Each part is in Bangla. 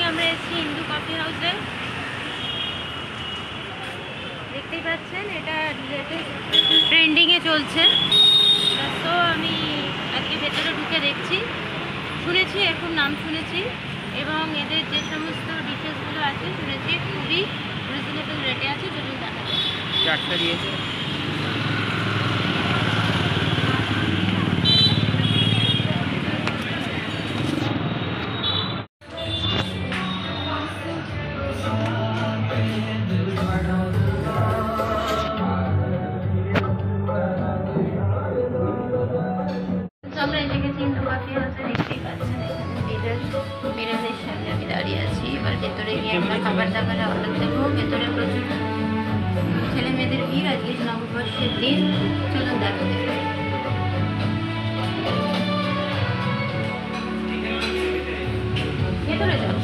আমরা এসেছি হিন্দু কফি হাউসে। দেখতেই পাচ্ছেন এটা ট্রেন্ডিংয়ে চলছে। তো আমি আজকে ভেতরে ঢুকে দেখছি, শুনেছি এরকম নাম শুনেছি, এবং এদের যে সমস্ত ডিশেসগুলো আছে শুনেছি খুবই রিজনেবল রেটে আছে। চলুন দেখা যায়। চারটা দিয়েছে। আমরা এসে গেছি হিন্দু কফি হাউসে। দেখতেই পাচ্ছেন এখানে বিড়ালের সামনে আমি দাঁড়িয়ে আছি। এবার ভেতরে গিয়ে আমরা খাবার দাবার অর্ডার দেবো। ভেতরে প্রচুর ছেলে মেয়েদের ভিড়, আজকে নববর্ষের দিন। চলুন দেখা যাবে। ভেতরে যাবো।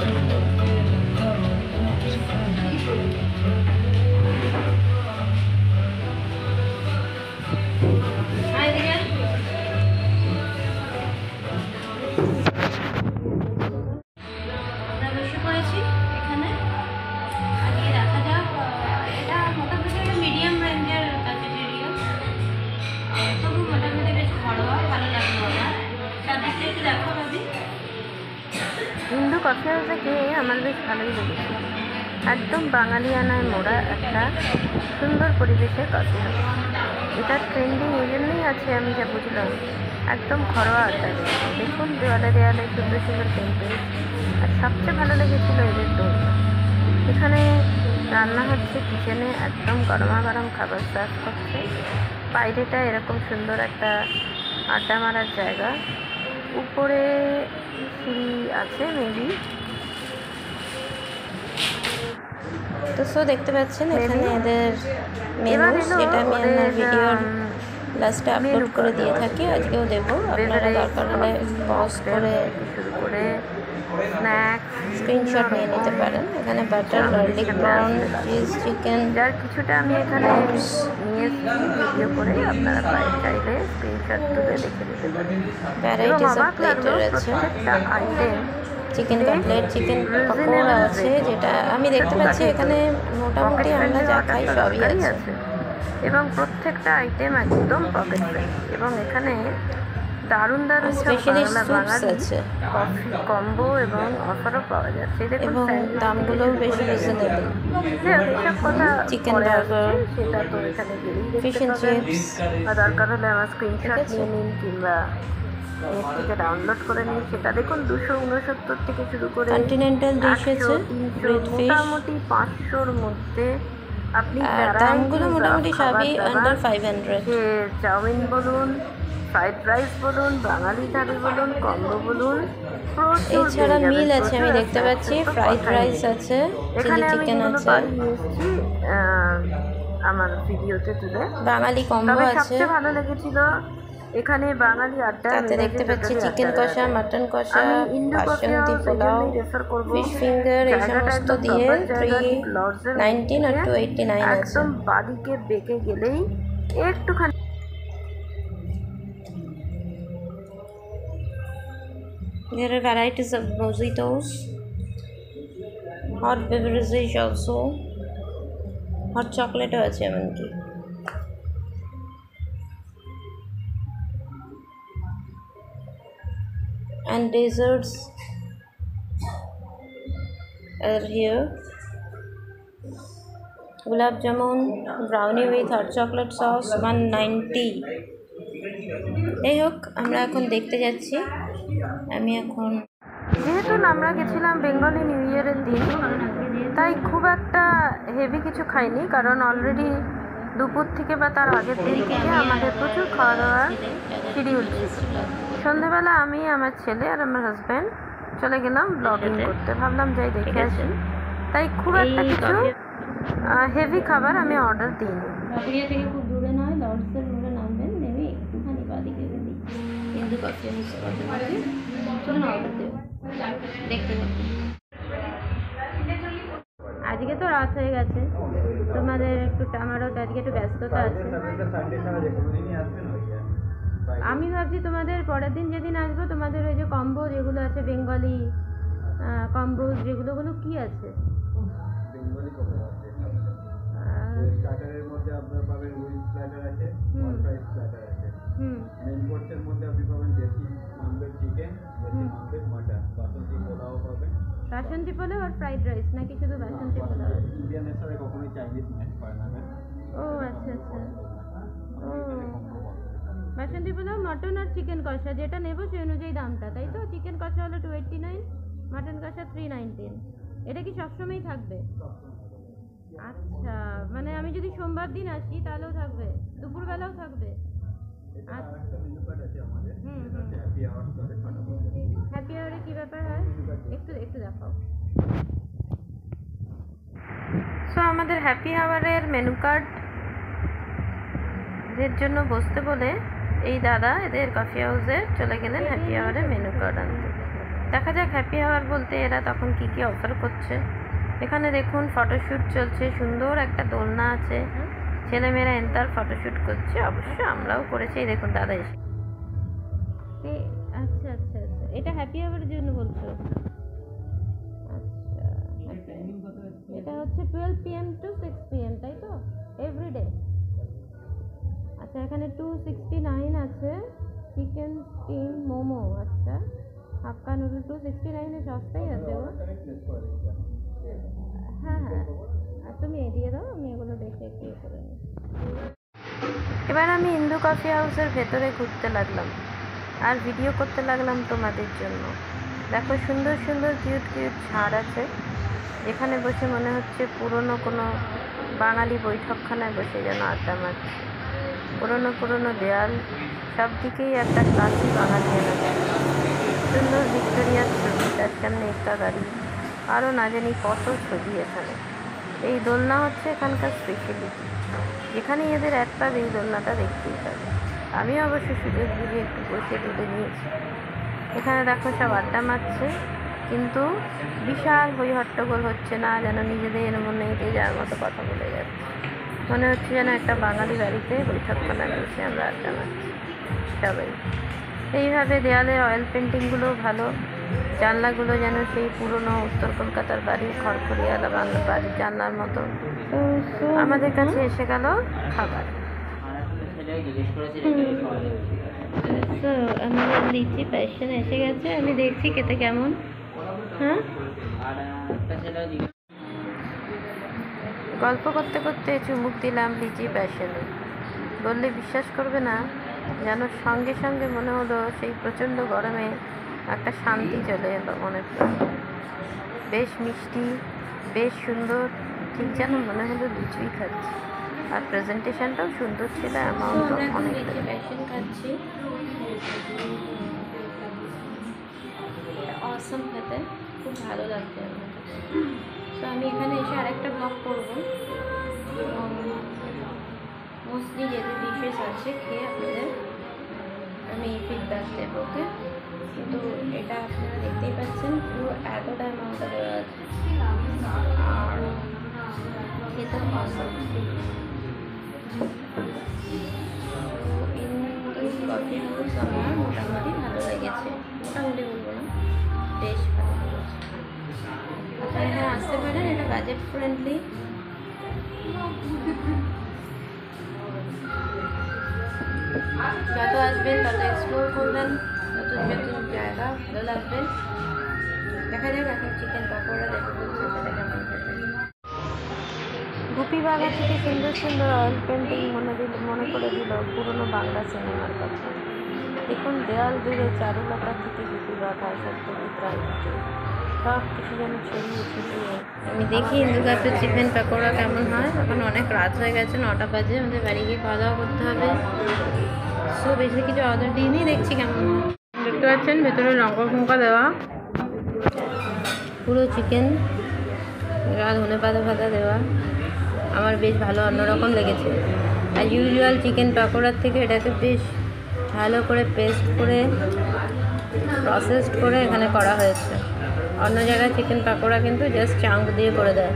আমরা বসে পড়েছি এখানে। আজকে দেখা যাক। এটা মোটামুটি একটা মিডিয়াম রেঞ্জের ক্যাফেটেরিয়া, তবু মোটামুটি বেশ ঘরোয়া, ভালো লাগলো আমার। চারদিকটা একটু দেখো ভাবি। হিন্দু কফি হাউসে গিয়ে আমার বেশ ভালোই লেগেছে। একদম বাঙালিয়ানায় মোড়া একটা সুন্দর পরিবেশের কফি হাউস। এটা ট্রেন্ডিং এই জন্যই আছে আমি যা বুঝলাম। একদম ঘরোয়া আড্ডা রয়েছে। দেখুন দেওয়ালে দেওয়ালে সুন্দর সুন্দর পেন্টিং। আর সবচেয়ে ভালো লেগেছিল এদের দোলনা। এখানে রান্না হচ্ছে কিচেনে, একদম গরমা গরম খাবার সার্ভ করছে। বাইরেটা এরকম সুন্দর একটা আড্ডা মারার জায়গা। উপরে সিঁড়ি আছে মেবি। তো দেখতে পাচ্ছেন এখানে এদের মেনু, যেটা আমি আমার ভিডিওর লাস্টে আপলোড করে দিয়ে থাকি। আজকেও দেবো, আপনারা দরকার হলে পজ করে শুরু করে স্ন্যাক্স স্ক্রিনশট নিয়ে নিতে পারেন। এখানে butter garlic prawn, cheese chicken, যার কিছুটা আমি এখানে নিয়ে ভিডিও করে আপনারা চাইলে স্ক্রিনশট তুলে দেখে নিতে পারেন। ভ্যারাইটিস অফ প্লেট রয়েছে। Item chicken cutlet, chicken pakora আছে, যেটা আমি দেখতে পাচ্ছি এখানে মোটামুটি আমরা যা খাই সবই আছে। এবং প্রত্যেকটা আইটেম একদম পকেট ফ্রেন্ডলি। এবং এখানে দারুণ দারুণ স্পেশালি স্যুপস আছে, কফি কম্বো এবং অফারও পাওয়া যাচ্ছে। এবং দামগুলোও বেশ রিজনেবল। এসব কথা চিকেন বার্গার, সেটা তো এখানে গেলেই ফিশ এন্ড চিপস, আর দরকার হলে আমার স্ক্রিনশট নিয়ে নিন কিংবা নেট থেকে ডাউনলোড করে নিন। সেটা দেখুন 269 থেকে শুরু করে কন্টিনেন্টাল ডিশ আছে, গ্রিলড ফিশ, মোটামুটি 500-র মধ্যে আপনি দামগুলো মোটামুটি সবই আন্ডার 500। চাউমিন বলুন, ফ্রাইড রাইস বলুন, বাঙালি থালি বলুন, কম্বো বলুন, এছাড়া মিল আছে আমি দেখতে পাচ্ছি। ফ্রাইড রাইস আছে, চিলি চিকেন আছে, আমার ভিডিওতে তুলে বাঙালি কম্বো আছে। সবচেয়ে ভালো লেগেছিল এখানে বাঙালি আড্ডা। তাতে দেখতে পাচ্ছি চিকেন কষা, মাটন কষা, বাসন্তী পোলাও, ফিশ ফিঙ্গার, এই সমস্ত দিয়ে 319 আর 289 আছে। একদম বাদিকে বেঁকে গেলেই একটুখানি There are varieties of mojitos, hot beverages also, hot chocolate আছে এমনকি। And desserts are here. Gulab jamun, brownie with hot chocolate sauce, 190। যাই হোক, আমরা এখন দেখতে যাচ্ছি। আমি এখন যেহেতু আমরা গেছিলাম বেঙ্গলি নিউ ইয়ারের দিন, তাই খুব একটা হেভি কিছু খাইনি, কারণ অলরেডি দুপুর থেকে বা তার আগের দিন থেকে আমাদের প্রচুর খাওয়া দাওয়ার শিডিউল ছিল। সন্ধ্যেবেলা আমি, আমার ছেলে আর আমার হাজব্যান্ড চলে গেলাম ব্লগিং করতে। ভাবলাম যাই দেখে আসি, তাই খুব একটা কিছু হেভি খাবার আমি অর্ডার দিইনি। বাবুরিয়া থেকে খুব দূরে নয়, লর্ডসের মোড়ে নামবেন, নেমে একটুখানি বাদিকে গেলেই হিন্দু কফি হাউস থাকে। চলুন অর্ডার দেবো, দেখতে পাবেন। আজকে তো রাত হয়ে গেছে, তোমাদের একটু আমারও আজকে একটু ব্যস্ততা আছে। আমি ভাবছি তোমাদের পরের দিন যেদিন আসবো, তোমাদের ওই যে কম্বো যেগুলো আছে বেঙ্গলি কম্বোজ যেগুলো ওগুলো কি আছে? বেঙ্গলি কফি আছে। স্টার্টারের মধ্যে আপনার পাবেন উইথ প্ল্যাটার আছে, ওয়ান ফ্রাইড প্ল্যাটার আছে। মেইন কোর্সের মধ্যে আপনি পাবেন দেশি ননভেজ চিকেন, দেশি ননভেজ মাটন, বাসন্তী পোলাও পাবেন। বাসন্তী পোলাও আর ফ্রাইড রাইস নাকি শুধু বাসন্তী পোলাও? ইন্ডিয়ানের সাথে কখনোই চাইনিজ ম্যাচ করে না ম্যাম। ও আচ্ছা আচ্ছা। ও বাসন্তী পোলাও, মটন আর চিকেন কষা যেটা নেব সেই অনুযায়ী দামটা, তাই তো? চিকেন কষা হলো 289, মটন কষা 319। এটা কি সবসময়ই থাকবে? আচ্ছা, মানে আমি যদি সোমবার দিন আসি তাহলেও থাকবে, দুপুরবেলাও থাকবে? আচ্ছা। হ্যাপি আওয়ারে কি ব্যাপার হয় একটু একটু দেখাও। সো আমাদের হ্যাপি আওয়ারের মেনু কার্ড এদের জন্য বসতে বলে এই দাদা এদের কফি হাউসে চলে গেলেন হ্যাপি আওয়ারে মেনু কার্ড আনতে। দেখা যাক হ্যাপি আওয়ার বলতে এরা তখন কি কি অফার করছে। এখানে দেখুন ফটোশ্যুট চলছে, সুন্দর একটা দোলনা আছে, ছেলেমেয়েরা এন্তার ফটোশ্যুট করছে, অবশ্য আমরাও করেছি। এই দেখুন দাদা এসে। আচ্ছা আচ্ছা আচ্ছা, এটা হ্যাপি আওয়ারের জন্য বলছো? আচ্ছা, এটা হচ্ছে 12 PM to 6 PM, তাই তো? এভরিডে। আচ্ছা, এখানে 269 আছে চিকেন স্টিম মোমো। আচ্ছা, হাক্কা নুডল 269 এ সস্তাই আছে গো। হ্যাঁ হ্যাঁ, তুমি দিয়ে দাও, আমি এগুলো দেখে একটু করে নিই। এবার আমি ইন্দু কফি হাউসের ভেতরে ঘুরতে লাগলাম আর ভিডিও করতে লাগলাম তোমাদের জন্য। দেখো সুন্দর সুন্দর কিউট কিউট ঝাড় আছে, যেখানে বসে মনে হচ্ছে পুরনো কোনো বাঙালি বৈঠকখানায় বসে যেন আড্ডা মারছে। পুরনো পুরনো দেয়াল, সব দিকেই একটা ক্লাসি বাঙালিয়ানা। সুন্দর ভিক্টোরিয়ার ছবি, তার সামনে একটা গাড়ি, আরও না জানি কত ছবি এখানে। এই দোলনা হচ্ছে এখানকার স্পেশালিটি, যেখানেই এদের এক পাবে এই দোলনাটা দেখতেই পাবে। আমি অবশ্য সুযোগ বুঝে একটু বসে তুলে নিয়েছি। এখানে দেখো সব আড্ডা মারছে, কিন্তু বিশাল হই হট্টগোল হচ্ছে না, যেন নিজেদের মনে যে যার মতো কথা বলে যাচ্ছে। মনে হচ্ছে যেন একটা বাঙালি বাড়িতে বৈঠকখানায় বসে আমরা আড্ডা মারছি সবাই। এইভাবে দেয়ালের অয়েল পেন্টিংগুলো ভালো, জানলাগুলো যেন সেই পুরনো উত্তর কলকাতার বাড়ির খড়খড়িয়ালা বাংলা বাড়ির জানলার মতো। আমাদের কাছে এসে গেল খাবার। তো আমাদের লিচি প্যাশন এসে গেছে, আমি দেখছি খেতে কেমন। হ্যাঁ, গল্প করতে করতে চুমুক দিলাম লিচি প্যাশনে। বললে বিশ্বাস করবে না, যেন সঙ্গে সঙ্গে মনে হলো সেই প্রচণ্ড গরমে একটা শান্তি চলে এলো মনের প্রাণে। বেশ মিষ্টি, বেশ সুন্দর, ঠিক যেন মনে হলো লিচুই খাচ্ছি। আর প্রেজেন্টেশনটাও সুন্দর ছিল, অ্যামাউন্টও অনেক। প্যাশন খাচ্ছি, অসম খেতে খুব ভালো লাগছে আমার। তো আমি এখানে এসে আরেকটা ব্লগ করবো, মোস্টলি যেতে ডিশেস আছে খেয়ে আপনাদের আমি ফিডব্যাক দেবো। ওকে, কিন্তু এটা আপনারা দেখতেই পাচ্ছেন পুরো এতটা অ্যামাউন্টটা দেওয়া আছে আর খেতে অসম। কফি হাউস আমার মোটামুটি ভালো লেগেছে, মোটামুটি বলবো না, বেশ ভালো লেগেছে। আপনারা এখানে আসতে পারেন, এটা বাজেট ফ্রেন্ডলি। যত আসবেন তত এক্সপ্লোর করবেন, নতুন নতুন জায়গা ভালো লাগবে। দেখা যাক এখন চিকেন পকোড়া দেখে বলছে সেটা কেমন খেতে। গুপি বাগা থেকে সুন্দর সুন্দর অয়েল পেন্টিং মনে করে দিল পুরনো বাংলা সিনেমার কথা। দেখুন দেয়াল জুড়ে চারুলতা থেকে গুপি বাঘা, সত্যজিৎ রায় থেকে সব কিছু যেন ছড়িয়ে ছিটিয়ে। আমি দেখি ইন্দু কাপের চিকেন পকোড়া কেমন হয়। এখন অনেক রাত হয়ে গেছে, 9টা বাজে, আমাদের বাড়ি গিয়ে খাওয়া দাওয়া করতে হবে। সো বেশি কিছু অর্ডার দিইনি, দেখছি কেমন হয়। দেখতে পাচ্ছেন ভেতরে লঙ্কা ফঙ্কা দেওয়া, পুরো চিকেন, ধনে পাতা ফাতা দেওয়া। আমার বেশ ভালো অন্যরকম লেগেছে। আর ইউজুয়াল চিকেন পকোড়ার থেকে এটাকে বেশ ভালো করে পেস্ট করে প্রসেসড করে এখানে করা হয়েছে। অন্য জায়গায় চিকেন পকোড়া কিন্তু জাস্ট চাঙ্ক দিয়ে করে দেয়।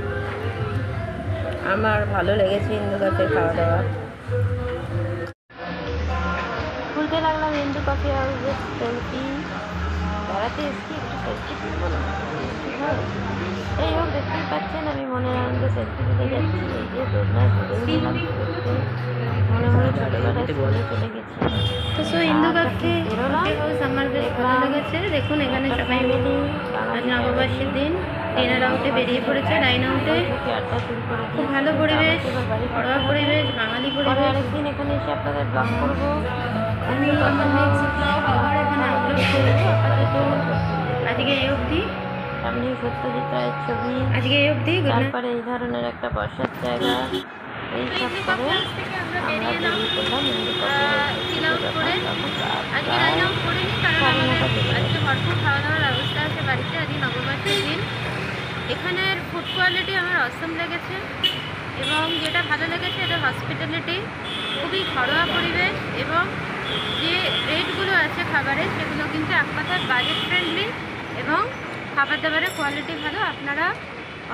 আমার ভালো লেগেছে ইন্দু কাপের খাওয়া দাওয়া। খুলতে লাগলাম ইন্দু কফি হাউসের সেলফি, বেড়াতে এসেছি, একটু সেলফি তুলবো না? হয়। এই হোক, দেখতেই পাচ্ছেন আমি মনের আনন্দে সেলফি তুলে যাচ্ছি। এই যে দোলনায় ঘুরে গেলাম ঘুরতে, মনে মনে ছোটবেলায় স্কুলে চলে গেছি। তো সো ইন্দু কাফে হাউস আমার বেশ ভালো লেগেছে। দেখুন এখানে সবাই মিলে আজ নববর্ষের দিন ডিনার আউটে বেরিয়ে পড়েছে, ডাইন আউটে। খুব ভালো পরিবেশ, ঘরোয়া পরিবেশ, বাঙালি পরিবেশ। আরেকদিন এখানে এসে আপনাদের ব্লগ করবো। আমি আমার নেক্সট ব্লগ আবার এখানে আপলোড করবো। আপাতত আজকে এই অবধি, সামনে সত্যজিৎ রায়ের ছবি, আজকে এই অবধি। Good night. তারপরে এই ধরনের একটা বসার জায়গা, এইসব করে আমরা বেরিয়ে পড়লাম ইন্দু কফি আজকে লাইন আউট করিনি, কারণ আমাদের আজকে ভরপুর খাওয়া দাওয়ার ব্যবস্থা আছে বাড়িতে। আজকে নববর্ষের দিন। এখানের ফুড কোয়ালিটি আমার অসম লেগেছে, এবং যেটা ভালো লেগেছে এটা হসপিটালিটি। খুবই ঘরোয়া পরিবেশ, এবং যে রেটগুলো আছে খাবারের সেগুলো কিন্তু এক কথায় বাজেট ফ্রেন্ডলি, এবং খাবার দাবারের কোয়ালিটি ভালো। আপনারা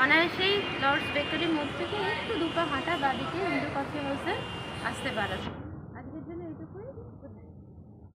অনায়াসেই লর্ডস বেকারির মধ্যে থেকে একটু দুটো হাঁটা বাদিকে ইন্দু কফি হাউসে আসতে পারেন।